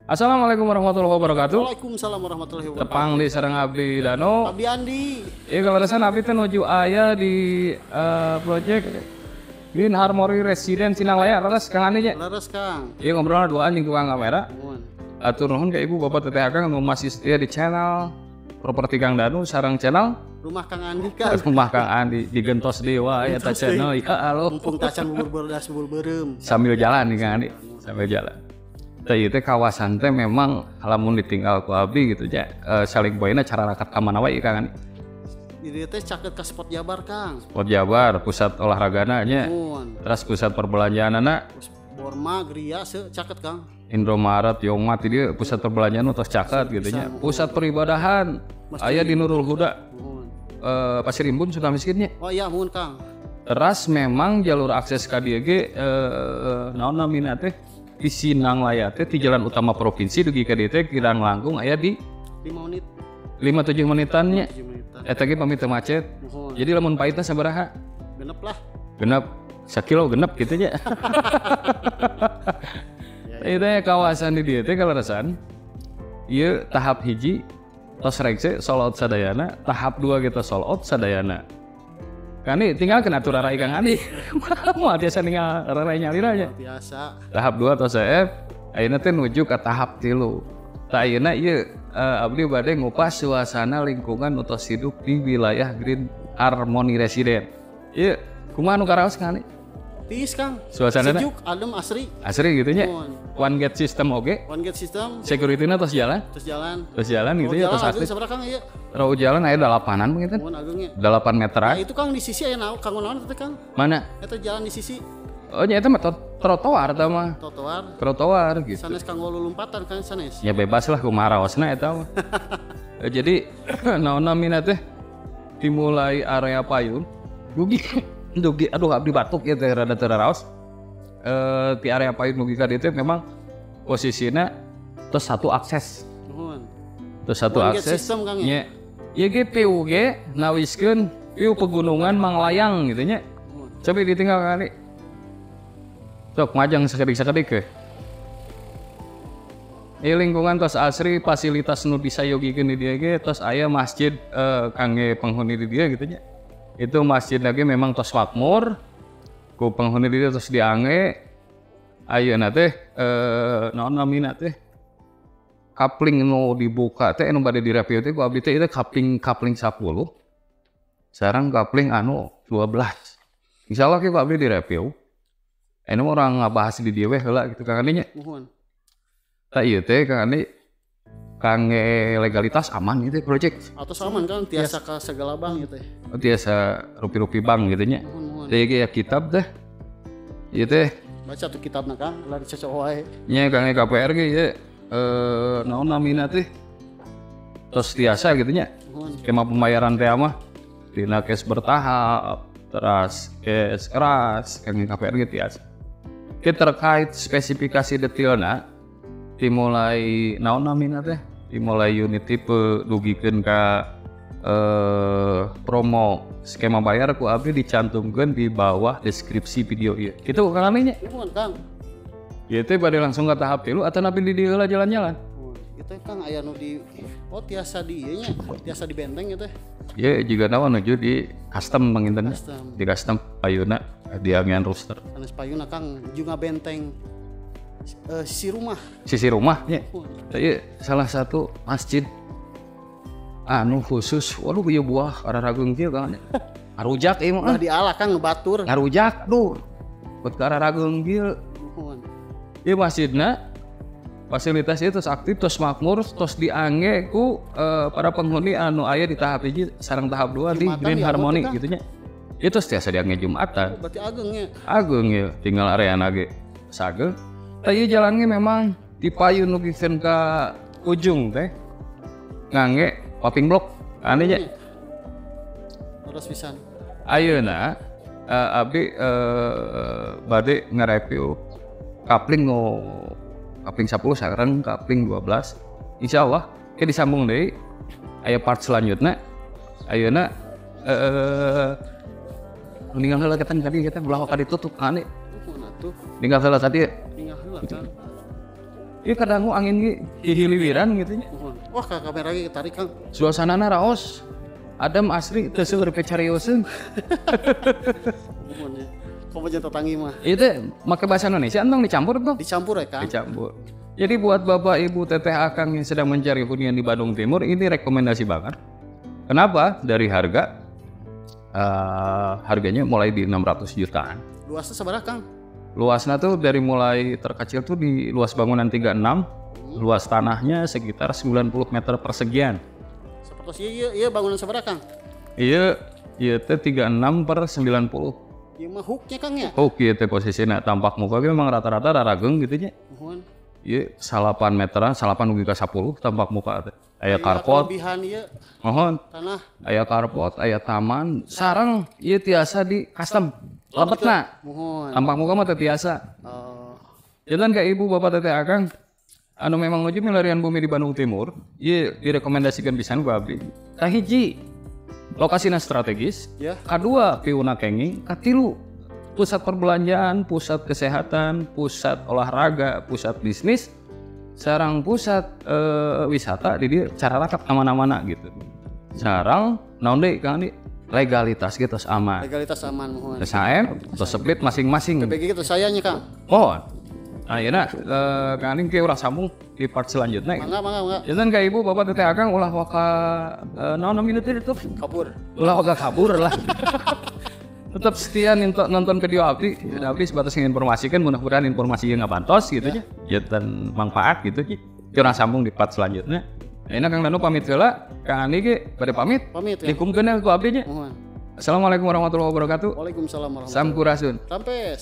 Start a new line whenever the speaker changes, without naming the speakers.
Assalamualaikum warahmatullahi wabarakatuh.
Waalaikumsalam warahmatullahi wabarakatuh.
Tepang di sareng abdi Dano.
Abdi Andi.
Ieu kaleresan abdi teh nuju aya di project Green Harmony Residence Sinanglaya. Leres Kang Andi nya.
Leres Kang.
Ieu ngobrolna duaan jeung tukang kamera.
Nuhun.
Atur nuhun ka ibu bapak teteh akang nu masih setia di channel Properti Kang Danu sareng channel
Rumah Kang Andi Kang.
Rumah Kang Andi digentos dewa aya ta channel. Ya alo.
Mumpung tacan bubur beras bubur beureum.
Sambil jalan nih Kang Andi. Sambil jalan. Teh teh kawasan teh memang lamun ditinggal ku abdi gitu ya, saling poinna cara rakat ka mana wae Kang.
Di dieu teh caket ka spot Jabar Kang.
Spot Jabar, pusat olahragana nya.
Nuhun.
Terus pusat perbelanjaanana
Terus Borma, Gria se caket Kang.
Indomaret, Yongmat dia pusat perbelanjaan terus caket gitu nya. Pusat peribadahan aya di Nurul Huda.
Nuhun.
Pasir Rimbun sudah miskinnya.
Oh iya muhun Kang.
Teras memang jalur akses ka dieu ge naon namina teh di Sinanglaya teh di jalan utama provinsi dugi ka dieu teh kirang langkung aya di
5 menit,
5-7 menitannya.
7 menitan.
Eta ge pamit teu macet.
Nuhun.
Jadi lamun paitna sabaraha?
Genep lah.
Genep 1 kilo genep gitu nya. Itu kawasan di dieu teh kaleresan. Ieu tahap hiji tos regse sold out sadayana, tahap 2 kita sold out sadayana. Kani tinggal kena atur rai Kang Andi. Moal tiasa tinggal rai nyalira nya.
Biasa.
Tahap 2 tos CF ayeuna teh nuju ka tahap 3. Tah ayeuna ieu abdi bade ngupas suasana lingkungan utos hidup di wilayah Green Harmony Residence. Ieu kumaha nu karaos Kang Andi?
Tis Kang.
Suasanana
Sejuk, adem, asri.
asri gitu nya.
Nuhun.
One gate system oge.
One gate system.
Security-na tos jalan.
Terus jalan.
Terus jalan gitu ya, terus aktif.
Seberapa Kang ieu?
Terus jalan aya 8-an begitu.
Nuhun agengnya.
8 meteran.
Nah, itu Kang di sisi aya naon Kang naon teh Kang?
Mana?
Eta jalan di sisi
Oh nya eta mah trotoar tah mah.
trotoar.
Trotoar gitu.
Sanes kanggo lulumpatan kan sanes.
Ya bebas lah kumaha raosna eta mah. Jadi naon namina teh dimulai area payun. Dugi aduh abdi batuk ya teh rada teu raos. Di area payun dugi ka dieu teh memang posisina terus satu akses.
Nuhun.
Terus satu
One gate
akses.
system, Kang, ya?
Nya. Ieu ge PUG nawiskeun piu pegunungan Manglayang gitu nya. Coba ditinggal kali. Sok majang sakedik-sakedik ke. Lingkungan tos asri, fasilitas nu disayogikeun di dieu ge tos aya masjid kangge penghuni di dieu gitu nya. Itu masjid lagi memang tos makmur. Ku penghuni di dieu tos diange. Ayeuna teh naon namina teh? Kapling nu dibuka teh anu bade direview teh ku abdi teh itu kapling 10. Sareng kapling anu 12. Insyaallah ki ku abdi direview. Anu orang ngabahas di dieu we heula gitu Kang Andi nya.
Nuhun.
Tah ieu teh Kang Andi kangge legalitas aman itu project.
Atau aman kan tiasa ka segala bank gitu ya.
Tiasa rupi-rupi bank gitu nya.
Nuhun.
Teh ge kitab teh. Ieu teh
Baca tuh kitabna Kang, lari cocok wae.
nya kangge KPR ge ieu naon namina teh? Tos tiasa gitu nya.
Nuhun.
Skema pembayaran teh mah dina cash bertahap, terus cash keras, kangge KPR ge tiasa. Kita terkait spesifikasi detailna dimulai naon namina teh? Dimulai unit tipe dugikeun ka promo skema bayar ku abdi dicantumkeun di bawah deskripsi video ieu. Kitu Kang Andi nya.
Nuhun Kang.
Ieu teh bade langsung ka tahap 3 atawa napi di dieu heula jalan-jalan.
Nuhun. Itu Kang aya nu di tiasa di ieu nya, tiasa di benteng gitu.
Ieu juga naon nuju di custom panginten.
Custom.
Di custom payuna di angian rooster.
Sanes payuna Kang juga benteng sisi rumah.
Sisi rumah nya.
Nuhun.
Teh ieu salah satu masjid anu khusus. Waduh ieu buah ararageung kieu Kang. Ngarujak ieu
Udah
mah.
dialah Kang ngebatur.
Ngarujak duh. Buat ararageung kieu.
Nuhun.
Ieu masjidna fasilitas itu terus aktif terus makmur terus diange ku para penghuni anu aya di tahap 1 sareng tahap 2 di
Jumatan
Green
ya,
Harmony
berarti, Kang?
gitu nya. Itu tiasa diange Jumatan.
Berarti agengnya.
Agung ya tinggal areana ge sageu. Tah ieu jalan ge memang dipayun nu gikeun ka ujung teh. Ngangge paving block. Ane nya.
Terus pisan.
Ayeuna abdi bade nge-review kapling 10 sareng kapling 12. Insyaallah ke disambung deui aya part selanjutnya. Ayeuna ninggal heula kita belah ka ditutup ane.
Nuhun atuh.
Ninggal heula tadi
Tinggal heula Kang.
Ieu kadang angin ge hiliwiran gitu nya.
Mohon. Wah ka kamera ge tarik Kang.
Suasanana raos. Adem asri teu seueur pecarioseun.
Mohon ya. Komaja tetangi mah.
Ieu teh make bahasa Indonesia entong dicampur tuh.
Dicampur ya Kang.
Dicampur. Jadi buat Bapak Ibu Teteh Akang yang sedang mencari hunian di Bandung Timur ini rekomendasi banget. Kenapa? Dari harga harganya mulai di 600 jutaan.
Luasnya seberapa Kang?
Luasnya tuh dari mulai terkecil tuh di luas bangunan 36, luas tanahnya sekitar 90 meter persegian.
Seperti iya bangunan seberapa Kang?
Iya teh 36 per 90.
Iya mah hooknya Kang ya?
Oke teh posisinya tampak muka ge memang rata-rata rarageng gitu nya.
Mohon.
Iya 8 meteran, 8 ugi ka 10 tampak muka teh. Aya karpot.
Kelebihan ieu
Mohon.
tanah.
Aya karpot, aya taman, sareng ieu tiasa di custom. Lebetna.
Mohon.
Tampak muka mah teh tiasa. Jalan ke ibu bapak teteh akang anu memang nuju milarian bumi di Bandung Timur, ieu direkomendasikan pisan ku abdi. Kahiji lokasina strategis,
Ya.
kadua piuna kenging, katilu pusat perbelanjaan, pusat kesehatan, pusat olahraga, pusat bisnis, sarang pusat wisata di dia cara rakap aman-amana gitu. Sarang naon deui Kang Andi? Legalitas gitu aman.
Legalitas aman mohon.
Tes HM, tes split masing-masing.
PBG itu sayanya Kang.
Mohon. Nah, ayeuna Kang Andi ke urang sambung di part selanjutnya.
Mangga.
Jangan ka ibu bapak teteh akang ulah waka naon namina teh itu?
Kabur.
Ulah waka kabur lah. Tetap setia nonton video abdi. Abdi sebatas menginformasikan, mudah-mudahan informasi yang ngabantos gitu nya. Ya dan manfaat gitu nya. Urang sambung di part selanjutnya. Ayeuna Kang Danu pamit heula. Kang Andi ge bade pamit.
Pamit ya.
Dikumkeun ku abdi nya.
Mohon.
Assalamualaikum warahmatullahi wabarakatuh.
Waalaikumsalam warahmatullahi
Sampurasun.
wabarakatuh. Sampes.